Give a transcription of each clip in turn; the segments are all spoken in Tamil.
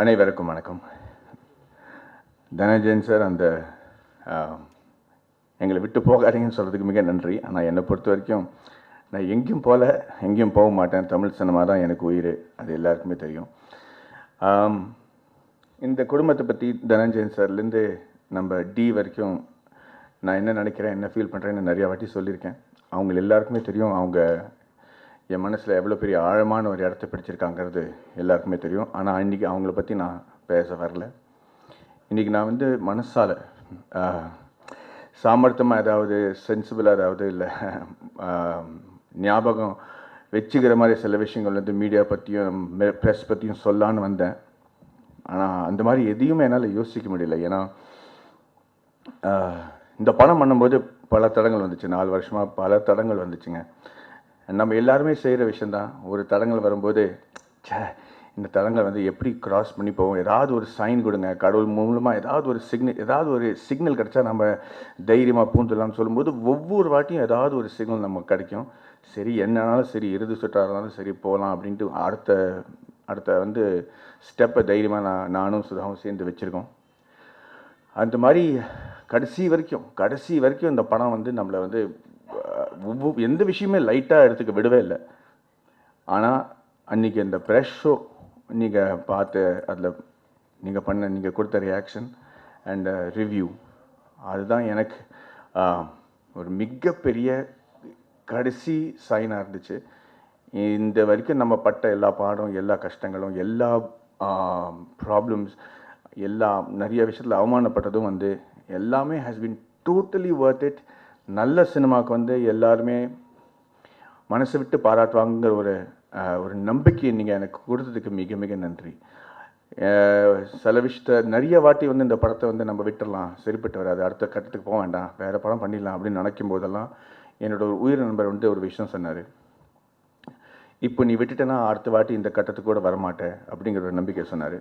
அனைவருக்கும் வணக்கம். தனஞ்சயன் சார் அந்த எங்களை விட்டு போகாதீங்கன்னு சொல்கிறதுக்கு மிக நன்றி. ஆனால் என்னை பொறுத்த வரைக்கும் நான் எங்கேயும் போகல, எங்கேயும் போக மாட்டேன். தமிழ் சினிமா தான் எனக்கு உயிர், அது எல்லாருக்குமே தெரியும். இந்த குடும்பத்தை பற்றி தனஞ்சயன் சார்லேருந்து நம்ம டி வரைக்கும் நான் என்ன நினைக்கிறேன், என்ன ஃபீல் பண்ணுறேன்னு நிறையா வாட்டி சொல்லியிருக்கேன். அவங்க எல்லாருக்குமே தெரியும். அவங்க என் மனசில் எவ்வளோ பெரிய ஆழமான ஒரு இடத்த பிடிச்சிருக்காங்கிறது எல்லாருக்குமே தெரியும். ஆனால் இன்றைக்கி அவங்கள பற்றி நான் பேச வரல. இன்றைக்கி நான் வந்து மனசால் சாமர்த்தியமாக ஏதாவது சென்சிபிளாக ஏதாவது இல்லை ஞாபகம் வச்சுக்கிற மாதிரி சில விஷயங்கள் வந்து மீடியா பற்றியும் ப்ரெஸ் பற்றியும் சொல்லான்னு வந்தேன். ஆனால் அந்த மாதிரி எதையுமே என்னால் யோசிக்க முடியல. ஏன்னா இந்த படம் பண்ணும்போது பல தடங்கள் வந்துச்சு. 4 வருஷமாக பல தடங்கள் வந்துச்சுங்க. நம்ம எல்லாருமே செய்கிற விஷயந்தான். ஒரு தடங்கள் வரும்போது இந்த தடங்கள் வந்து எப்படி கிராஸ் பண்ணி போவோம், ஏதாவது ஒரு சைன் கொடுங்க, கடவுள் மூலமாக ஏதாவது ஒரு சிக்னல் கிடச்சா நம்ம தைரியமாக பூந்துடலாம்னு சொல்லும்போது ஒவ்வொரு வாட்டியும் ஏதாவது ஒரு சிக்னல் நமக்கு கிடைக்கும். சரி, என்னன்னாலும் சரி, இறுதி சுற்றாக இருந்தாலும் சரி போகலாம் அப்படின்ட்டு அடுத்த வந்து ஸ்டெப்பை தைரியமாக நானும் சுதாவும் சேர்ந்து வச்சுருக்கோம். அந்த மாதிரி கடைசி வரைக்கும் இந்த படம் வந்து நம்மளை வந்து எந்த விஷயமே லைட்டாக எடுத்துக்க விடவே இல்லை. ஆனால் அன்றைக்கி அந்த ப்ரெஷ் ஷோ நீங்கள் பார்த்து அதில் நீங்கள் கொடுத்த ரியாக்ஷன் அண்ட் ரிவ்யூ, அதுதான் எனக்கு ஒரு மிகப்பெரிய கடைசி சைனாக இருந்துச்சு. இந்த வரைக்கும் நம்ம பட்ட எல்லா பாடம், எல்லா கஷ்டங்களும், எல்லா ப்ராப்ளம்ஸ், நிறைய விஷயத்தில் அவமானப்பட்டதும் வந்து எல்லாமே has been totally worth it. நல்ல சினிமாவுக்கு வந்து எல்லாருமே மனசை விட்டு பாராட்டுவாங்கிற ஒரு நம்பிக்கையை நீங்கள் எனக்கு கொடுத்ததுக்கு மிக மிக நன்றி. சில விஷயத்த நிறைய வாட்டி வந்து இந்த படத்தை வந்து நம்ம விட்டுடலாம், சரிப்பட்டு வராது, அடுத்த கட்டத்துக்கு போக வேண்டாம், வேறு படம் பண்ணிடலாம் அப்படின்னு நினைக்கும் போதெல்லாம் என்னோட ஒரு உயிர் நண்பர் வந்து ஒரு விஷயம் சொன்னார். இப்போ நீ விட்டுட்டேன்னா அடுத்த வாட்டி இந்த கட்டத்துக்கு கூட வரமாட்டேன் அப்படிங்கிற ஒரு நம்பிக்கை சொன்னார்.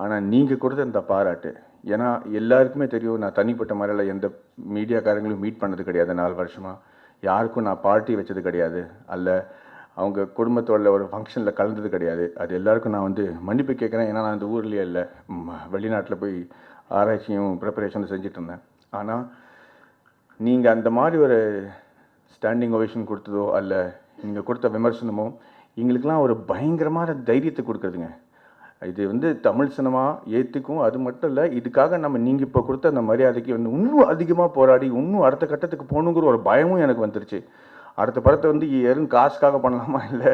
ஆனால் நீங்கள் கொடுத்த இந்த பாராட்டு, ஏன்னா எல்லாருக்குமே தெரியும் நான் தனிப்பட்ட முறையில் எந்த மீடியாக்காரங்களும் மீட் பண்ணது கிடையாது. 4 வருஷமாக யாருக்கும் நான் பார்ட்டி வச்சது கிடையாது, அல்ல அவங்க குடும்பத்தோட ஒரு ஃபங்க்ஷனில் கலந்தது கிடையாது. அது எல்லாருக்கும் நான் வந்து மன்னிப்பு கேட்குறேன். ஏன்னா நான் இந்த ஊர்லேயே இல்லை, வெளிநாட்டில் போய் ஆராய்ச்சியும் ப்ரிப்பரேஷனும் செஞ்சுட்டு இருந்தேன். ஆனால் நீங்கள் அந்த மாதிரி ஒரு ஸ்டாண்டிங் ஓவேஷன் கொடுத்ததோ அல்ல நீங்கள் கொடுத்த விமர்சனமோ எங்களுக்கெல்லாம் ஒரு பயங்கரமான தைரியத்தை கொடுக்குறதுங்க. இது வந்து தமிழ் சினிமா ஏற்றுக்கும். அது மட்டும் இல்லை, இதுக்காக நீங்கள் இப்போ கொடுத்த அந்த மரியாதைக்கு வந்து இன்னும் அதிகமாக போராடி இன்னும் அடுத்த கட்டத்துக்கு போகணுங்கிற ஒரு பயமும் எனக்கு வந்துருச்சு. அடுத்த படத்தை வந்து யாரும் காசுக்காக பண்ணலாமா, இல்லை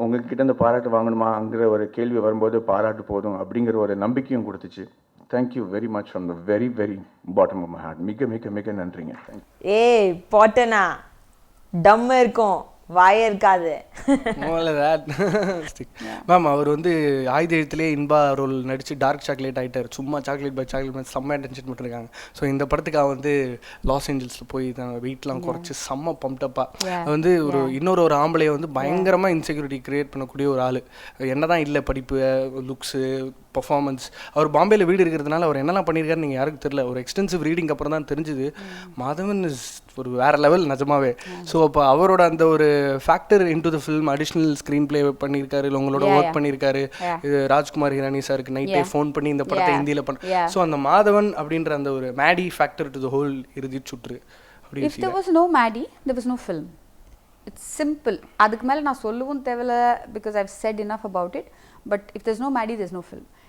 உங்ககிட்ட இந்த பாராட்டு வாங்கணுமாங்கிற ஒரு கேள்வி வரும்போது பாராட்டு போதும் அப்படிங்கிற ஒரு நம்பிக்கையும் கொடுத்துச்சு. Thank you very much from the very very bottom of my heart. மிக மிக மிக நன்றிங்க. ஏய் பாட்டனா டம்மா இருக்கும், வாயே இருக்காது. மேம் அவர் வந்து ஆயுத எழுத்துலேயே இன்பா ரோல் நடிச்சு டார்க் சாக்லேட் ஆகிட்டார். சும்மா சாக்லேட் பை சாக்லேட் செம்ம டென்ஷன் பண்ணிருக்காங்க. ஸோ இந்த படத்துக்கு அவன் வந்து லாஸ் ஏஞ்சல்ஸில் போய் தான் வெயிட்லாம் குறைச்சி செம்ம பம்ப்டப்பாக வந்து இன்னொரு ஆம்பளையை வந்து பயங்கரமாக இன்செக்யூரிட்டி கிரியேட் பண்ணக்கூடிய ஒரு ஆள். என்ன தான் இல்லை படிப்பு, லுக்ஸு, பர்ஃபார்மன்ஸ். அவர் பாம்பேயில் வீடு இருக்கிறதுனால அவர் என்னெல்லாம் பண்ணியிருக்காரு நீங்கள் யாருக்கும் தெரியல. ஒரு எக்ஸ்டென்சிவ் ரீடிங் அப்புறம் தான் தெரிஞ்சுது மாதவன் இஸ் ஒரு வேறு லெவல் நிஜமாவே. ஸோ அப்போ அவரோட அந்த ஒரு factor into the film, additional screen play பண்ணியிருக்காரு, இல்லை உங்களோட ஒர்க் பண்ணியிருக்காரு. இது ராஜ்குமார் ஹிரானி சாருக்கு நைட்டே ஃபோன் பண்ணி இந்த படத்தை ஹிந்தியில் ஸோ அந்த மாதவன் அப்படின்ற அந்த ஒரு Maddy factor to the whole இறுதி சுற்று. If there was no Maddie, there was no film. It's simple. அதுக்கு மேலே நான் சொல்லவும் தேவையில்ல, because I've said enough about it. But if there's no Maddie, there's no film.